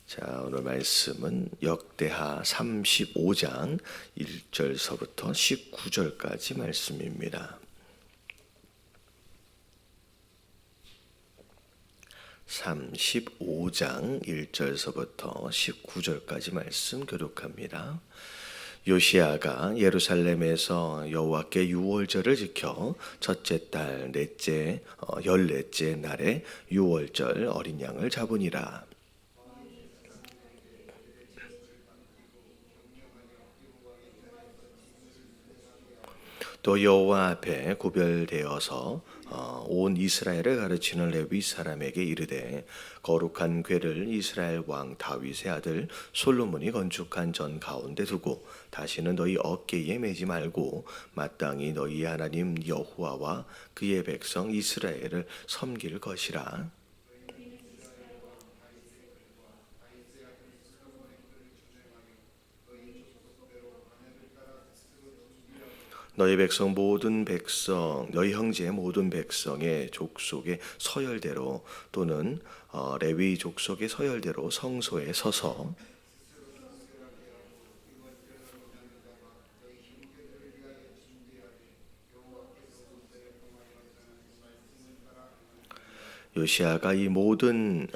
자, 오늘 말씀은 역대하 35장 1절서부터 19절까지 말씀입니다. 35장 1절서부터 19절까지 말씀 교독합니다. 요시야가 예루살렘에서 여호와께 유월절을 지켜 첫째 달 넷째 14째 날에 유월절 어린 양을 잡으니라. 또 여호와 앞에 구별되어서 온 이스라엘을 가르치는 레위 사람에게 이르되 거룩한 궤를 이스라엘 왕 다윗의 아들 솔로몬이 건축한 전 가운데 두고 다시는 너희 어깨에 매지 말고 마땅히 너희 하나님 여호와와 그의 백성 이스라엘을 섬길 것이라. 너희 백성 모든 백성 너희 형제 모든 백성의 족속의 서열대로 또는 레위 족속의 서열대로 성소에 서서 요시아가 이 모인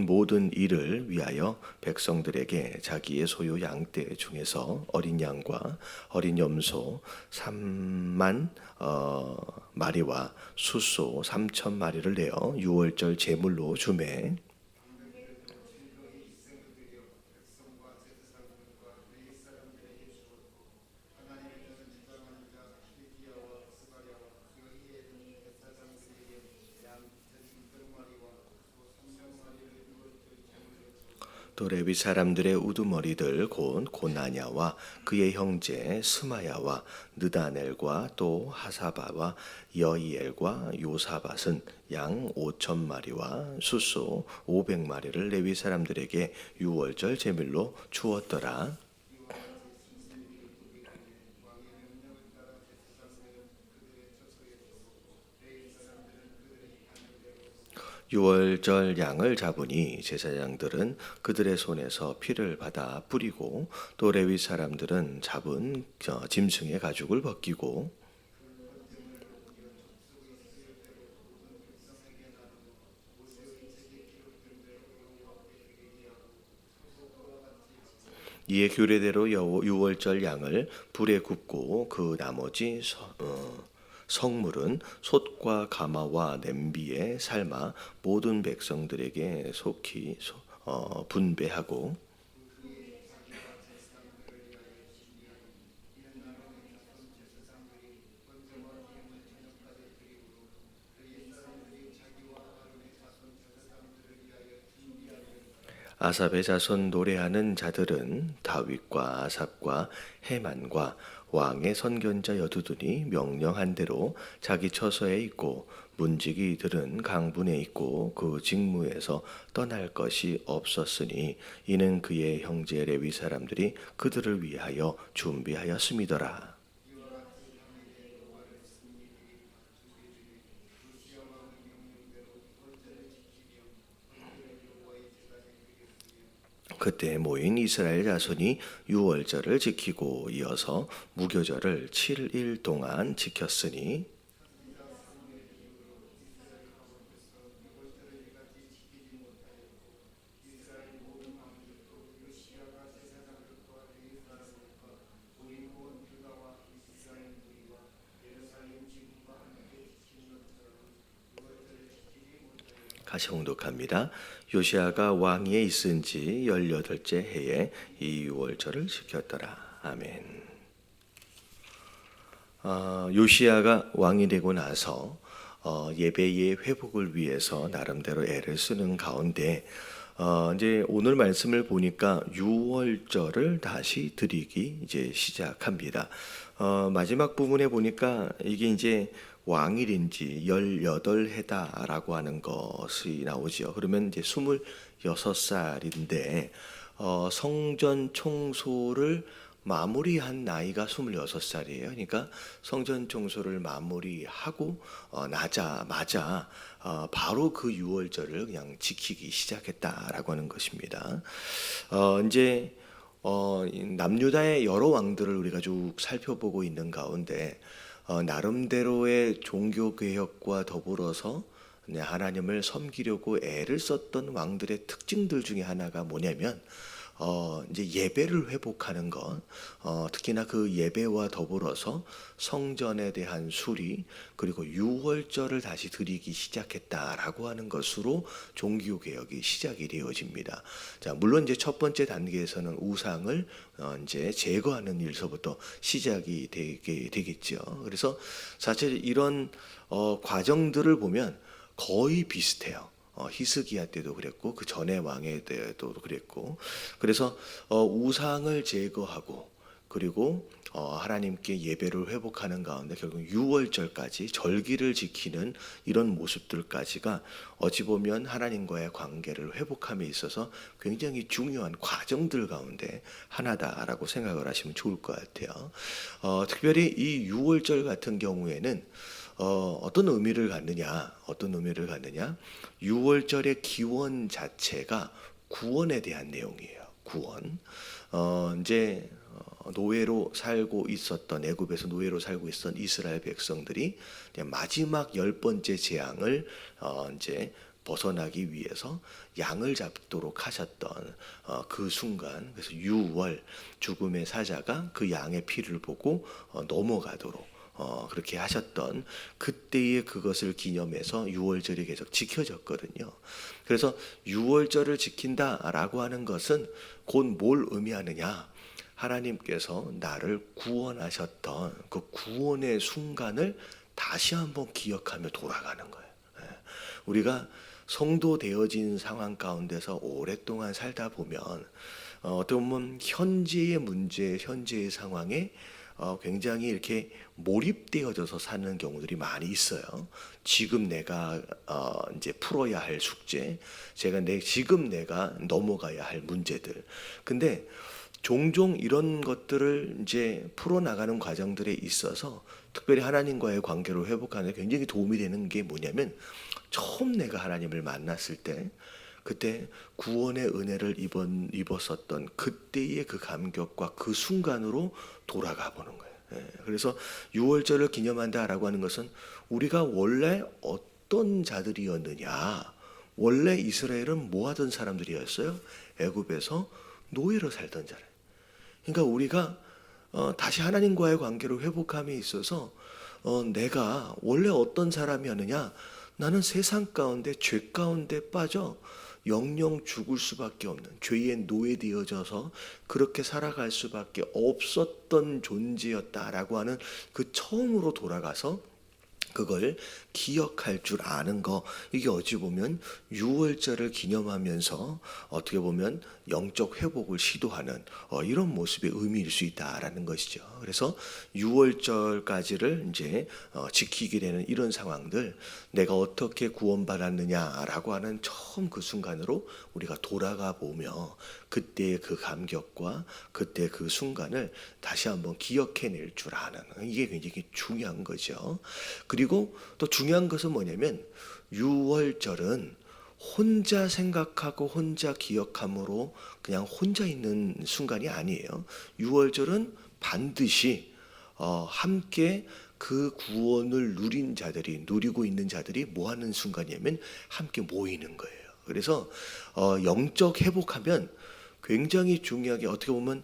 모든 일을 위하여 백성들에게 자기의 소유 양떼 중에서 어린 양과 어린 염소 3만 마리와 숫소 3천 마리를 내어 유월절 제물로 주매. 또 레위 사람들의 우두머리들 곧 고나냐와 그의 형제 스마야와 느다넬과 또 하사바와 여이엘과 요사밧은 양 5천 마리와 숫소 500마리를 레위 사람들에게 유월절 제물로 주었더라. 유월절 양을 잡으니 제사장들은 그들의 손에서 피를 받아 뿌리고 또 레위 사람들은 잡은 짐승의 가죽을 벗기고 이에 규례대로 유월절 양을 불에 굽고 그 나머지 성물은 솥과 가마와 냄비에 삶아 모든 백성들에게 속히 분배하고 아삽의 자손 노래하는 자들은 다윗과 아삽과 헤만과 왕의 선견자 여두둔이 명령한 대로 자기 처소에 있고 문지기 이들은 강분에 있고 그 직무에서 떠날 것이 없었으니 이는 그의 형제 레위 사람들이 그들을 위하여 준비하였음이더라. 그때 모인 이스라엘 자손이 유월절을 지키고 이어서 무교절을 7일 동안 지켰으니 같이 봉독합니다. 요시아가 왕위에 있은 지 18째 해에 이 유월절을 지켰더라. 아멘. 요시아가 왕이 되고 나서 예배의 회복을 위해서 나름대로 애를 쓰는 가운데 이제 오늘 말씀을 보니까 유월절을 다시 드리기 이제 시작합니다. 마지막 부분에 보니까 이게 이제 왕일인 지 18해다라고 하는 것이 나오죠. 그러면 이제 26살인데 성전 청소를 마무리한 나이가 26살이에요. 그러니까 성전 청소를 마무리하고 나자마자 바로 그 유월절을 그냥 지키기 시작했다라고 하는 것입니다. 이제 남유다의 여러 왕들을 우리가 쭉 살펴보고 있는 가운데 나름대로의 종교 개혁과 더불어서 하나님을 섬기려고 애를 썼던 왕들의 특징들 중에 하나가 뭐냐면 이제 예배를 회복하는 것, 특히나 그 예배와 더불어서 성전에 대한 수리, 그리고 유월절을 다시 드리기 시작했다라고 하는 것으로 종교 개혁이 시작이 되어집니다. 자, 물론 이제 첫 번째 단계에서는 우상을 이제 제거하는 일서부터 시작이 되겠죠. 그래서 사실 이런 과정들을 보면 거의 비슷해요. 히스기야 때도 그랬고 그 전에 왕의 때도 그랬고, 그래서 우상을 제거하고 그리고 하나님께 예배를 회복하는 가운데 결국 유월절까지 절기를 지키는 이런 모습들까지가 어찌 보면 하나님과의 관계를 회복함에 있어서 굉장히 중요한 과정들 가운데 하나다라고 생각을 하시면 좋을 것 같아요. 특별히 이 유월절 같은 경우에는 어떤 의미를 갖느냐? 6월절의 기원 자체가 구원에 대한 내용이에요. 구원. 이제 노예로 살고 있었던, 애굽에서 노예로 살고 있었던 이스라엘 백성들이 마지막 10번째 재앙을 이제 벗어나기 위해서 양을 잡도록 하셨던 그 순간, 그래서 6월 죽음의 사자가 그 양의 피를 보고 넘어가도록 그렇게 하셨던 그때의 그것을 기념해서 유월절이 계속 지켜졌거든요. 그래서 유월절을 지킨다라고 하는 것은 곧 뭘 의미하느냐? 하나님께서 나를 구원하셨던 그 구원의 순간을 다시 한번 기억하며 돌아가는 거예요. 우리가 성도 되어진 상황 가운데서 오랫동안 살다 보면 어떻게 보면 현재의 문제, 현재의 상황에 굉장히 이렇게 몰입되어져서 사는 경우들이 많이 있어요. 지금 내가 이제 풀어야 할 숙제, 지금 내가 넘어가야 할 문제들. 근데 종종 이런 것들을 이제 풀어나가는 과정들에 있어서 특별히 하나님과의 관계를 회복하는 데 굉장히 도움이 되는 게 뭐냐면, 처음 내가 하나님을 만났을 때 그때 구원의 은혜를 입었었던 그때의 그 감격과 그 순간으로 돌아가 보는 거예요. 그래서 유월절을 기념한다라고 하는 것은 우리가 원래 어떤 자들이었느냐, 원래 이스라엘은 뭐 하던 사람들이었어요? 애굽에서 노예로 살던 자들. 그러니까 우리가 다시 하나님과의 관계를 회복함에 있어서 내가 원래 어떤 사람이었느냐, 나는 세상 가운데 죄 가운데 빠져 영영 죽을 수밖에 없는 죄의 노예되어져서 그렇게 살아갈 수밖에 없었던 존재였다라고 하는 그 처음으로 돌아가서 그걸 기억할 줄 아는 거, 이게 어찌 보면 유월절을 기념하면서 어떻게 보면 영적 회복을 시도하는 이런 모습의 의미일 수 있다라는 것이죠. 그래서 유월절까지를 이제 지키게 되는 이런 상황들, 내가 어떻게 구원받았느냐라고 하는 처음 그 순간으로 우리가 돌아가 보며 그때의 그 감격과 그때 그 순간을 다시 한번 기억해낼 줄 아는, 이게 굉장히 중요한 거죠. 그리고 또 중요한 것은 뭐냐면, 유월절은 혼자 생각하고 혼자 기억함으로 그냥 혼자 있는 순간이 아니에요. 유월절은 반드시 함께 그 구원을 누리고 있는 자들이 뭐 하는 순간이냐면 함께 모이는 거예요. 그래서 영적 회복하면 굉장히 중요하게 어떻게 보면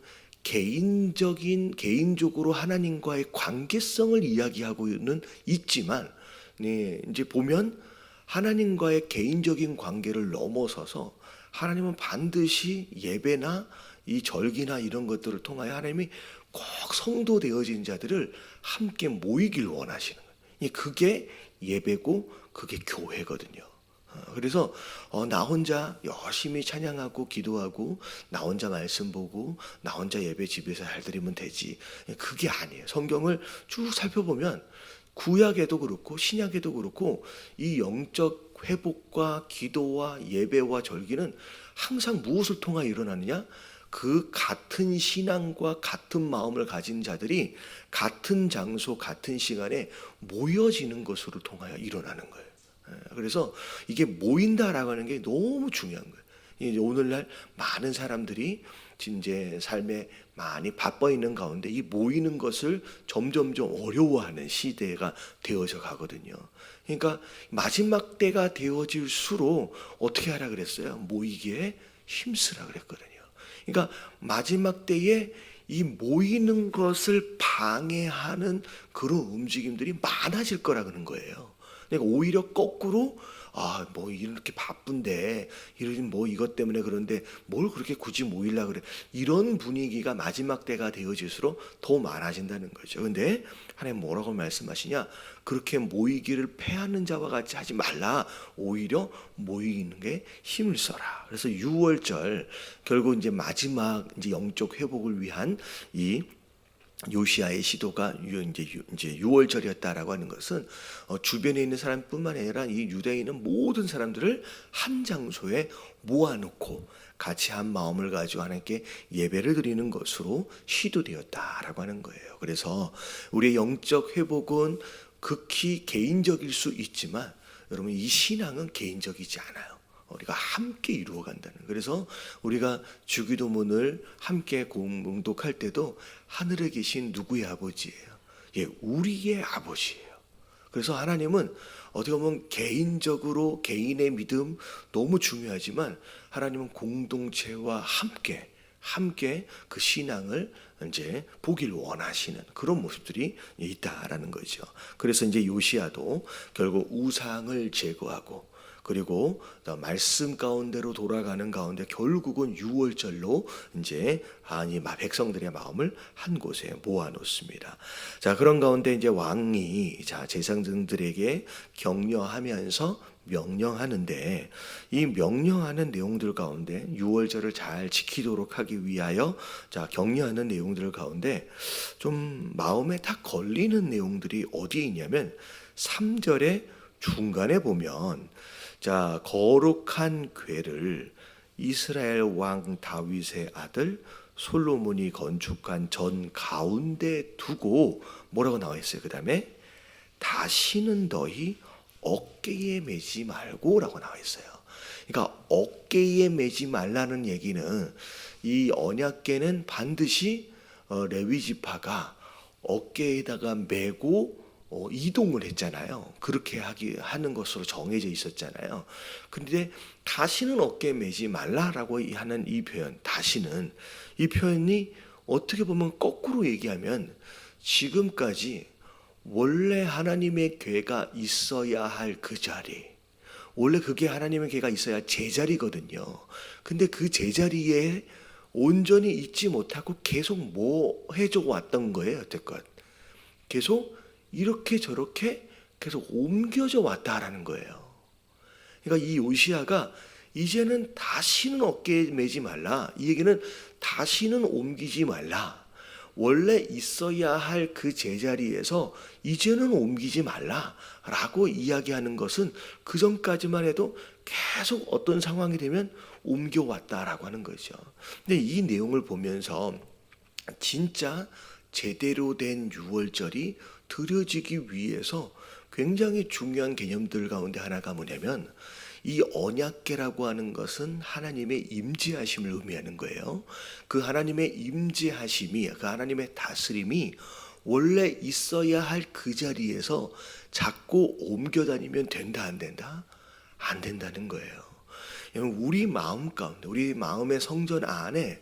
개인적으로 하나님과의 관계성을 이야기하고는 있지만, 이제 보면 하나님과의 개인적인 관계를 넘어서서 하나님은 반드시 예배나 이 절기나 이런 것들을 통하여 하나님이 꼭 성도 되어진 자들을 함께 모이길 원하시는 거예요. 그게 예배고 그게 교회거든요. 그래서 나 혼자 열심히 찬양하고 기도하고 나 혼자 말씀 보고 나 혼자 예배 집에서 잘 드리면 되지, 그게 아니에요. 성경을 쭉 살펴보면 구약에도 그렇고 신약에도 그렇고 이 영적 회복과 기도와 예배와 절기는 항상 무엇을 통하여 일어나느냐? 그 같은 신앙과 같은 마음을 가진 자들이 같은 장소, 같은 시간에 모여지는 것으로 통하여 일어나는 거예요. 그래서 이게 모인다라고 하는 게 너무 중요한 거예요. 이제 오늘날 많은 사람들이 이제 삶에 많이 바빠 있는 가운데 이 모이는 것을 점점점 어려워하는 시대가 되어져 가거든요. 그러니까 마지막 때가 되어질수록 어떻게 하라 그랬어요? 모이기에 힘쓰라 그랬거든요. 그러니까 마지막 때에 이 모이는 것을 방해하는 그런 움직임들이 많아질 거라 그러는 거예요. 그러니까 오히려 거꾸로 뭐 이렇게 바쁜데 이런 뭐 이것 때문에 그런데 뭘 그렇게 굳이 모이려고 그래. 이런 분위기가 마지막 때가 되어질수록 더 많아진다는 거죠. 근데 하나님 뭐라고 말씀하시냐? 그렇게 모이기를 패하는 자와 같이 하지 말라. 오히려 모이는 게 힘을 써라. 그래서 6월절 결국 이제 마지막 이제 영적 회복을 위한 이 요시아의 시도가 이제 6월절이었다라고 하는 것은 주변에 있는 사람뿐만 아니라 이 유대에 있는 모든 사람들을 한 장소에 모아놓고 같이 한 마음을 가지고 하나님께 예배를 드리는 것으로 시도되었다라고 하는 거예요. 그래서 우리의 영적 회복은 극히 개인적일 수 있지만 여러분 이 신앙은 개인적이지 않아요. 우리가 함께 이루어간다는. 그래서 우리가 주기도문을 함께 봉독할 때도 하늘에 계신 누구의 아버지예요? 예, 우리의 아버지예요. 그래서 하나님은 어떻게 보면 개인적으로 개인의 믿음 너무 중요하지만 하나님은 공동체와 함께 그 신앙을 이제 보기를 원하시는 그런 모습들이 있다라는 거죠. 그래서 이제 요시아도 결국 우상을 제거하고 그리고 말씀 가운데로 돌아가는 가운데 결국은 6월절로 이제 백성들의 마음을 한 곳에 모아놓습니다. 자, 그런 가운데 이제 왕이 제사장들에게 격려하면서 명령하는데 이 명령하는 내용들 가운데 6월절을 잘 지키도록 하기 위하여 격려하는 내용들 가운데 좀 마음에 딱 걸리는 내용들이 어디에 있냐면 3절의 중간에 보면 거룩한 궤를 이스라엘 왕 다윗의 아들 솔로몬이 건축한 전 가운데 두고 뭐라고 나와 있어요? 그 다음에 다시는 너희 어깨에 매지 말고라고 나와 있어요. 그러니까 어깨에 매지 말라는 얘기는 이 언약궤는 반드시 레위 지파가 어깨에다가 메고 이동을 했잖아요. 그렇게 하는 것으로 정해져 있었잖아요. 그런데 다시는 어깨에 매지 말라라고 하는 이 표현, 다시는 이 표현이 어떻게 보면 거꾸로 얘기하면 지금까지 원래 하나님의 궤가 있어야 할 그 자리, 원래 그게 하나님의 궤가 있어야 제자리거든요. 근데 그 제자리에 온전히 있지 못하고 계속 뭐 해줘 왔던 거예요. 여태껏 계속 이렇게 저렇게 계속 옮겨져 왔다라는 거예요. 그러니까 이 요시아가 이제는 다시는 어깨에 매지 말라. 이 얘기는 다시는 옮기지 말라. 원래 있어야 할 그 제자리에서 이제는 옮기지 말라라고 이야기하는 것은 그 전까지만 해도 계속 어떤 상황이 되면 옮겨왔다라고 하는 거죠. 근데 이 내용을 보면서 진짜 제대로 된 6월절이 드려지기 위해서 굉장히 중요한 개념들 가운데 하나가 뭐냐면 이 언약궤라고 하는 것은 하나님의 임재하심을 의미하는 거예요. 그 하나님의 임재하심이, 그 하나님의 다스림이 원래 있어야 할 그 자리에서 자꾸 옮겨 다니면 된다 안 된다? 안 된다는 거예요. 우리 마음 가운데, 우리 마음의 성전 안에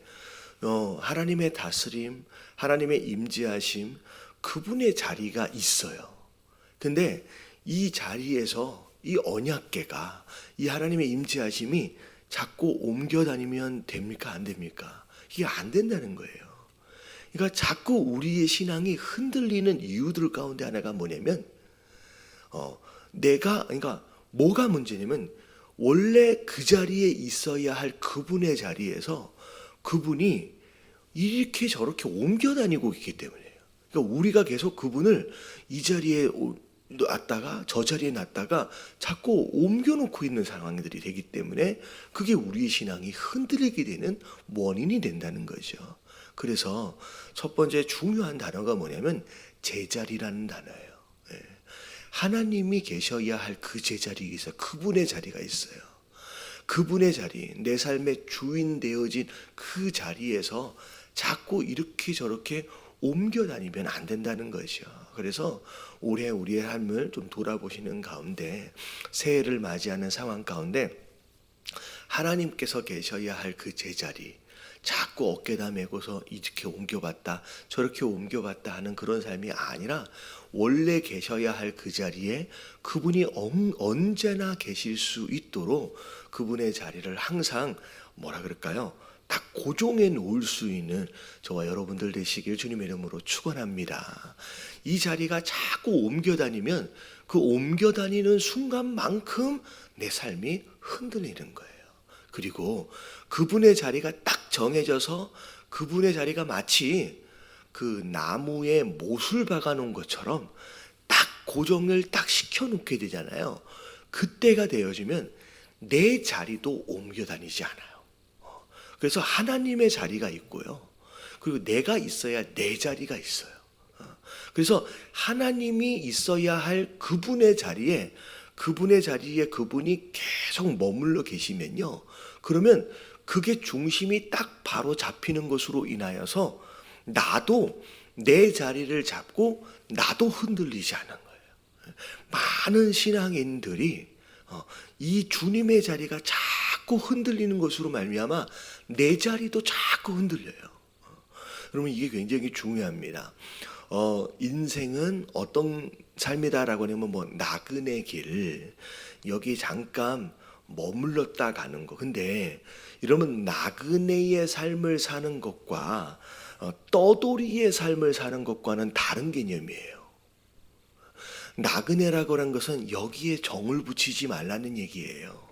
하나님의 다스림, 하나님의 임재하심, 그분의 자리가 있어요. 근데 이 자리에서 이 언약궤가, 이 하나님의 임재하심이 자꾸 옮겨 다니면 됩니까? 안 됩니까? 이게 안 된다는 거예요. 그러니까 자꾸 우리의 신앙이 흔들리는 이유들 가운데 하나가 뭐냐면 그러니까 뭐가 문제냐면 원래 그 자리에 있어야 할 그분의 자리에서 그분이 이렇게 저렇게 옮겨 다니고 있기 때문이에요. 그러니까 우리가 계속 그분을 이 자리에 놨다가 저 자리에 놨다가 자꾸 옮겨놓고 있는 상황들이 되기 때문에 그게 우리의 신앙이 흔들리게 되는 원인이 된다는 거죠. 그래서 첫 번째 중요한 단어가 뭐냐면 제자리라는 단어예요. 예. 하나님이 계셔야 할 그 제자리에 있어요. 그분의 자리가 있어요. 그분의 자리, 내 삶의 주인 되어진 그 자리에서 자꾸 이렇게 저렇게 옮겨 다니면 안 된다는 것이죠. 그래서 올해 우리의 삶을 좀 돌아보시는 가운데, 새해를 맞이하는 상황 가운데 하나님께서 계셔야 할 그 제자리, 자꾸 어깨다 메고서 이렇게 옮겨봤다 저렇게 옮겨봤다 하는 그런 삶이 아니라 원래 계셔야 할 그 자리에 그분이 언제나 계실 수 있도록 그분의 자리를 항상 뭐라 그럴까요? 딱 고정해 놓을 수 있는 저와 여러분들 되시길 주님의 이름으로 축원합니다. 이 자리가 자꾸 옮겨 다니면 그 옮겨 다니는 순간만큼 내 삶이 흔들리는 거예요. 그리고 그분의 자리가 딱 정해져서 그분의 자리가 마치 그 나무에 못을 박아 놓은 것처럼 딱 고정을 딱 시켜 놓게 되잖아요. 그때가 되어지면 내 자리도 옮겨 다니지 않아요. 그래서 하나님의 자리가 있고요. 그리고 내가 있어야 내 자리가 있어요. 그래서 하나님이 있어야 할 그분의 자리에 그분이 계속 머물러 계시면요. 그러면 그게 중심이 딱 바로 잡히는 것으로 인하여서 나도 내 자리를 잡고 나도 흔들리지 않는 거예요. 많은 신앙인들이 이 주님의 자리가 자꾸 흔들리는 것으로 말미암아 내 자리도 자꾸 흔들려요. 여러분 이게 굉장히 중요합니다. 인생은 어떤 삶이다라고 하면 뭐 나그네 길, 여기 잠깐 머물렀다 가는 거. 근데 이러면 나그네의 삶을 사는 것과 떠돌이의 삶을 사는 것과는 다른 개념이에요. 나그네라고 하는 것은 여기에 정을 붙이지 말라는 얘기예요.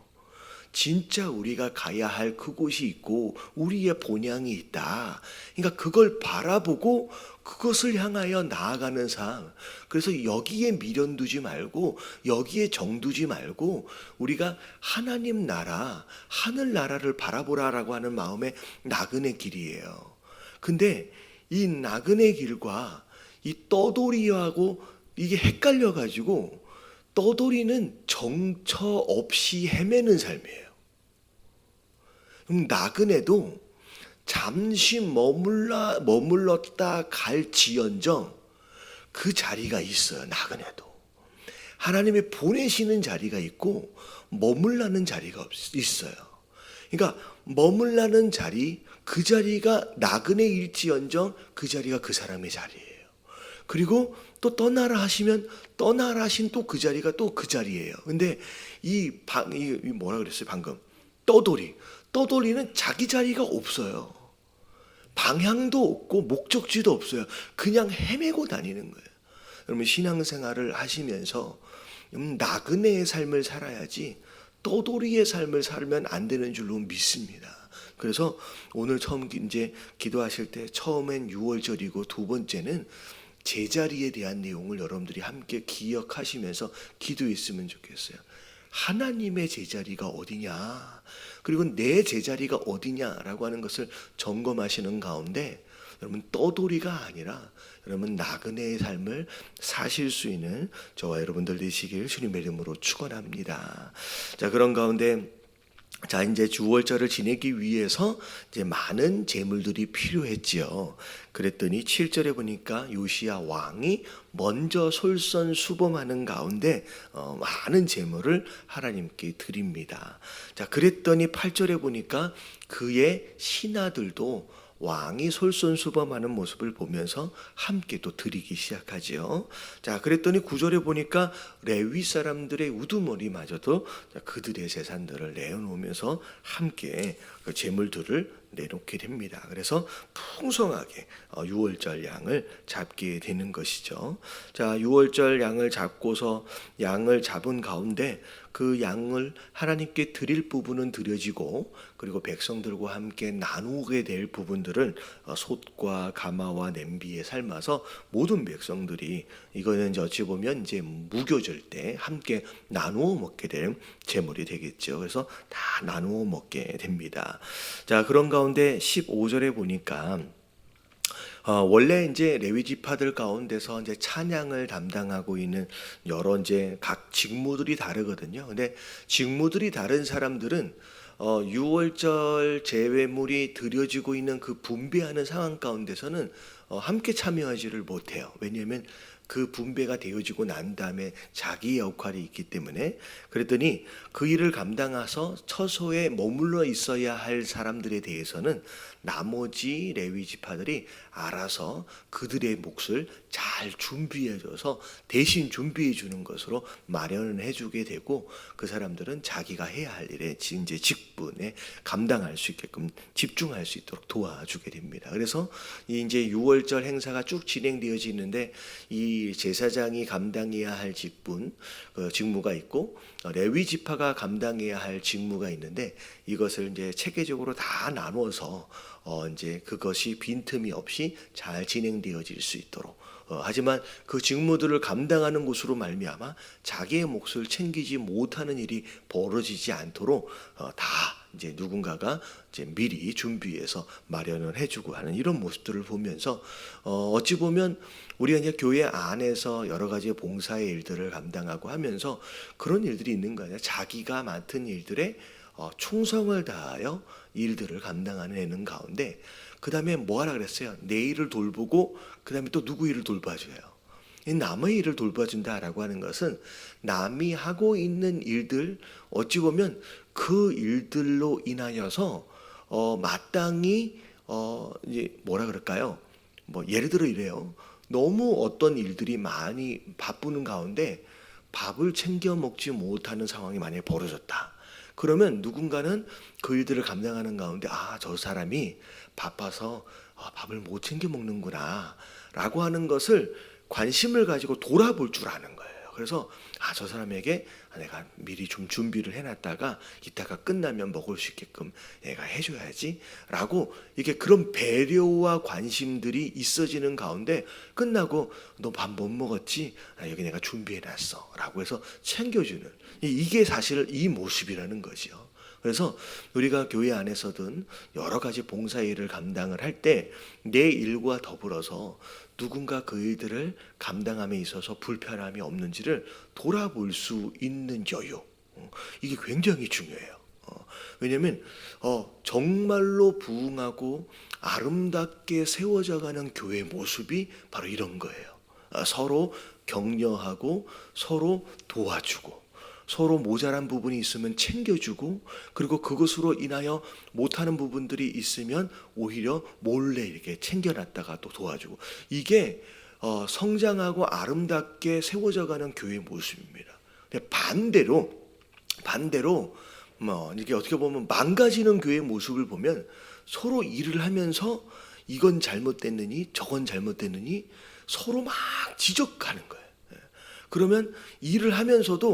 진짜 우리가 가야 할 그곳이 있고 우리의 본향이 있다. 그러니까 그걸 바라보고 그것을 향하여 나아가는 삶. 그래서 여기에 미련 두지 말고 여기에 정 두지 말고 우리가 하나님 나라, 하늘 나라를 바라보라라고 하는 마음의 나그네 길이에요. 근데 이 나그네 길과 이 떠돌이하고 이게 헷갈려 가지고 떠돌이는 정처 없이 헤매는 삶이에요. 그럼 나그네도 잠시 머물렀다 갈지언정 그 자리가 있어요. 나그네도 하나님이 보내시는 자리가 있고 머물라는 자리가 있어요. 그러니까 머물라는 자리, 그 자리가 나그네일지언정 그 자리가 그 사람의 자리예요. 그리고 또 떠나라 하시면 떠나라 하신 또 그 자리가 또 그 자리예요. 근데 이 뭐라 그랬어요 방금? 떠돌이는 자기 자리가 없어요. 방향도 없고 목적지도 없어요. 그냥 헤매고 다니는 거예요. 여러분 신앙생활을 하시면서 나그네의 삶을 살아야지 떠돌이의 삶을 살면 안 되는 줄로 믿습니다. 그래서 오늘 처음 이제 기도하실 때 처음엔 6월절이고 두 번째는 제자리에 대한 내용을 여러분들이 함께 기억하시면서 기도했으면 좋겠어요. 하나님의 제자리가 어디냐, 그리고 내 제자리가 어디냐라고 하는 것을 점검하시는 가운데 여러분 떠돌이가 아니라 여러분 나그네의 삶을 사실 수 있는 저와 여러분들 되시길 주님의 이름으로 축원합니다. 자, 그런 가운데 자 이제 주월절을 지내기 위해서 이제 많은 제물들이 필요했지요. 그랬더니 7절에 보니까 요시야 왕이 먼저 솔선수범하는 가운데 많은 제물을 하나님께 드립니다. 자 그랬더니 8절에 보니까 그의 신하들도 왕이 솔선수범하는 모습을 보면서 함께 또 드리기 시작하지요. 자, 그랬더니 9절에 보니까 레위 사람들의 우두머리마저도 그들의 재산들을 내어놓으면서 함께 그 제물들을 내놓게 됩니다. 그래서 풍성하게 유월절 양을 잡게 되는 것이죠. 자, 유월절 양을 잡고서 양을 잡은 가운데 그 양을 하나님께 드릴 부분은 드려지고, 그리고 백성들과 함께 나누게 될 부분들을 솥과 가마와 냄비에 삶아서 모든 백성들이, 이거는 이제 어찌 보면 이제 무교절 때 함께 나누어 먹게 될 제물이 되겠죠. 그래서 다 나누어 먹게 됩니다. 자, 그런 가운데 15절에 보니까 원래 이제 레위 지파들 가운데서 이제 찬양을 담당하고 있는 여러 이제 각 직무들이 다르거든요. 근데 직무들이 다른 사람들은 유월절 제회물이 드려지고 있는 그 분배하는 상황 가운데서는 함께 참여하지를 못해요. 왜냐하면 그 분배가 되어지고 난 다음에 자기 역할이 있기 때문에. 그랬더니 그 일을 감당해서 처소에 머물러 있어야 할 사람들에 대해서는 나머지 레위 지파들이 알아서 그들의 몫을 잘 준비해줘서 대신 준비해 주는 것으로 마련을 해주게 되고, 그 사람들은 자기가 해야 할 일에 이제 직분에 감당할 수 있게끔 집중할 수 있도록 도와주게 됩니다. 그래서 이제 유월절 행사가 쭉 진행되어지는데, 이 제사장이 감당해야 할 직분, 직무가 있고, 레위 지파가 감당해야 할 직무가 있는데, 이것을 이제 체계적으로 다 나누어서 이제 그것이 빈틈이 없이 잘 진행되어질 수 있도록. 하지만 그 직무들을 감당하는 것으로 말미암아 자기의 몫을 챙기지 못하는 일이 벌어지지 않도록 다 이제 누군가가 이제 미리 준비해서 마련을 해주고 하는 이런 모습들을 보면서 어찌 보면 우리가 이제 교회 안에서 여러 가지 봉사의 일들을 감당하고 하면서 그런 일들이 있는 거 아니야. 자기가 맡은 일들에 충성을 다하여 일들을 감당하는 가운데, 그 다음에 뭐 하라 그랬어요? 내 일을 돌보고 그 다음에 또 누구 일을 돌봐줘요. 남의 일을 돌봐준다라고 하는 것은 남이 하고 있는 일들, 어찌 보면 그 일들로 인하여서 마땅히 이제 뭐라 그럴까요? 뭐 예를 들어 이래요. 너무 어떤 일들이 많이 바쁘는 가운데 밥을 챙겨 먹지 못하는 상황이 만약에 벌어졌다. 그러면 누군가는 그 일들을 감당하는 가운데 저 사람이 바빠서 밥을 못 챙겨 먹는구나 라고 하는 것을 관심을 가지고 돌아볼 줄 아는 거예요. 그래서 저 사람에게 내가 미리 좀 준비를 해놨다가 이따가 끝나면 먹을 수 있게끔 내가 해줘야지 라고, 이게 그런 배려와 관심들이 있어지는 가운데 끝나고 너 밥 못 먹었지? 여기 내가 준비해놨어 라고 해서 챙겨주는, 이게 사실 이 모습이라는 거죠. 그래서 우리가 교회 안에서든 여러 가지 봉사 일을 감당을 할 때 내 일과 더불어서 누군가 그 일들을 감당함에 있어서 불편함이 없는지를 돌아볼 수 있는 여유, 이게 굉장히 중요해요. 왜냐하면 정말로 부흥하고 아름답게 세워져가는 교회의 모습이 바로 이런 거예요. 서로 격려하고 서로 도와주고 서로 모자란 부분이 있으면 챙겨주고, 그리고 그것으로 인하여 못하는 부분들이 있으면 오히려 몰래 이렇게 챙겨놨다가 또 도와주고, 이게 성장하고 아름답게 세워져가는 교회의 모습입니다. 근데 반대로 이게 어떻게 보면 망가지는 교회의 모습을 보면 서로 일을 하면서 이건 잘못됐느니 저건 잘못됐느니 서로 막 지적하는 거예요. 그러면 일을 하면서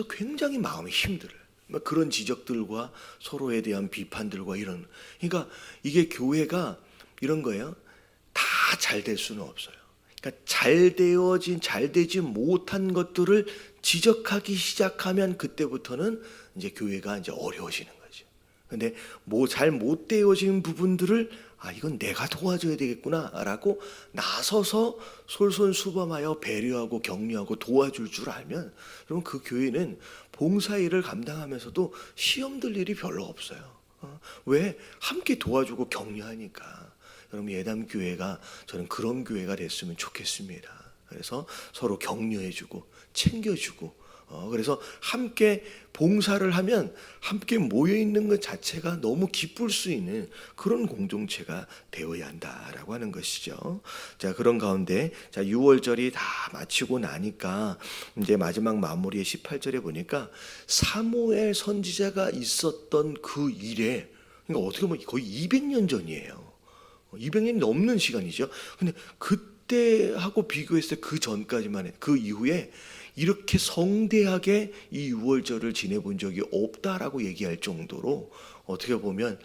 굉장히 마음이 힘들어요. 그런 지적들과 서로에 대한 비판들과 이런, 그러니까 이게 교회가 이런 거예요. 다 잘 될 수는 없어요. 그러니까 잘 되지 못한 것들을 지적하기 시작하면 그때부터는 이제 교회가 이제 어려워지는 거죠. 근데 잘 못 되어진 부분들을 이건 내가 도와줘야 되겠구나라고 나서서 솔선수범하여 배려하고 격려하고 도와줄 줄 알면, 여러분 그 교회는 봉사일을 감당하면서도 시험 들 일이 별로 없어요. 왜? 함께 도와주고 격려하니까. 여러분 예담교회가, 저는 그런 교회가 됐으면 좋겠습니다. 그래서 서로 격려해주고 챙겨주고, 그래서 함께 봉사를 하면 함께 모여 있는 것 자체가 너무 기쁠 수 있는 그런 공동체가 되어야 한다라고 하는 것이죠. 자, 그런 가운데 6월절이 다 마치고 나니까 이제 마지막 마무리의 18절에 보니까 사무엘 선지자가 있었던 그 일에, 그러니까 어떻게 보면 거의 200년 전이에요. 200년이 넘는 시간이죠. 근데 그때하고 비교했을 때 그 전까지만 그 이후에 이렇게 성대하게 이 유월절을 지내본 적이 없다라고 얘기할 정도로 어떻게 보면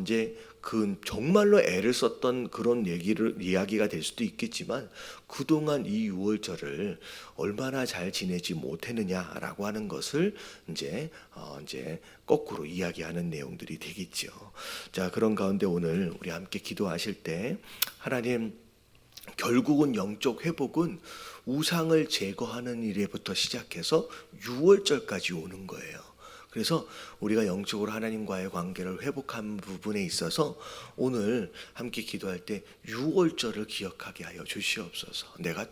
이제 그 정말로 애를 썼던 그런 이야기가 될 수도 있겠지만 그동안 이 유월절을 얼마나 잘 지내지 못했느냐라고 하는 것을 이제 거꾸로 이야기하는 내용들이 되겠죠. 자, 그런 가운데 오늘 우리 함께 기도하실 때 하나님, 결국은 영적 회복은 우상을 제거하는 일에부터 시작해서 유월절까지 오는 거예요. 그래서 우리가 영적으로 하나님과의 관계를 회복한 부분에 있어서 오늘 함께 기도할 때 유월절을 기억하게 하여 주시옵소서. 내가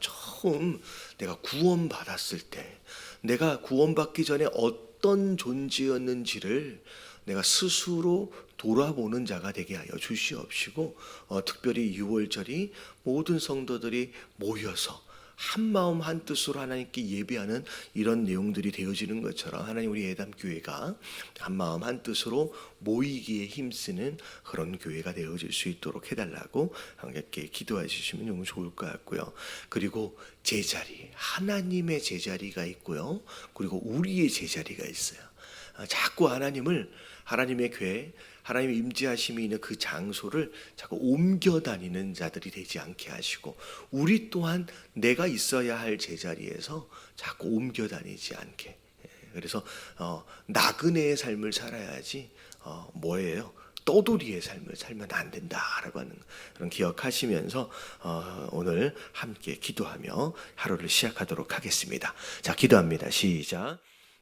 구원받았을 때, 내가 구원받기 전에 어떤 존재였는지를 내가 스스로 돌아보는 자가 되게 하여 주시옵시고, 특별히 유월절이 모든 성도들이 모여서 한 마음 한 뜻으로 하나님께 예배하는 이런 내용들이 되어지는 것처럼 하나님, 우리 예담교회가 한 마음 한 뜻으로 모이기에 힘쓰는 그런 교회가 되어질 수 있도록 해달라고 함께 기도해 주시면 너무 좋을 것 같고요. 그리고 제자리, 하나님의 제자리가 있고요, 그리고 우리의 제자리가 있어요. 자꾸 하나님의 교회, 하나님의 임재하심이 있는 그 장소를 자꾸 옮겨 다니는 자들이 되지 않게 하시고, 우리 또한 내가 있어야 할 제자리에서 자꾸 옮겨 다니지 않게. 그래서 나그네의 삶을 살아야지 떠돌이의 삶을 살면 안 된다라고 하는 그런 기억하시면서 오늘 함께 기도하며 하루를 시작하도록 하겠습니다. 자, 기도합니다. 시작.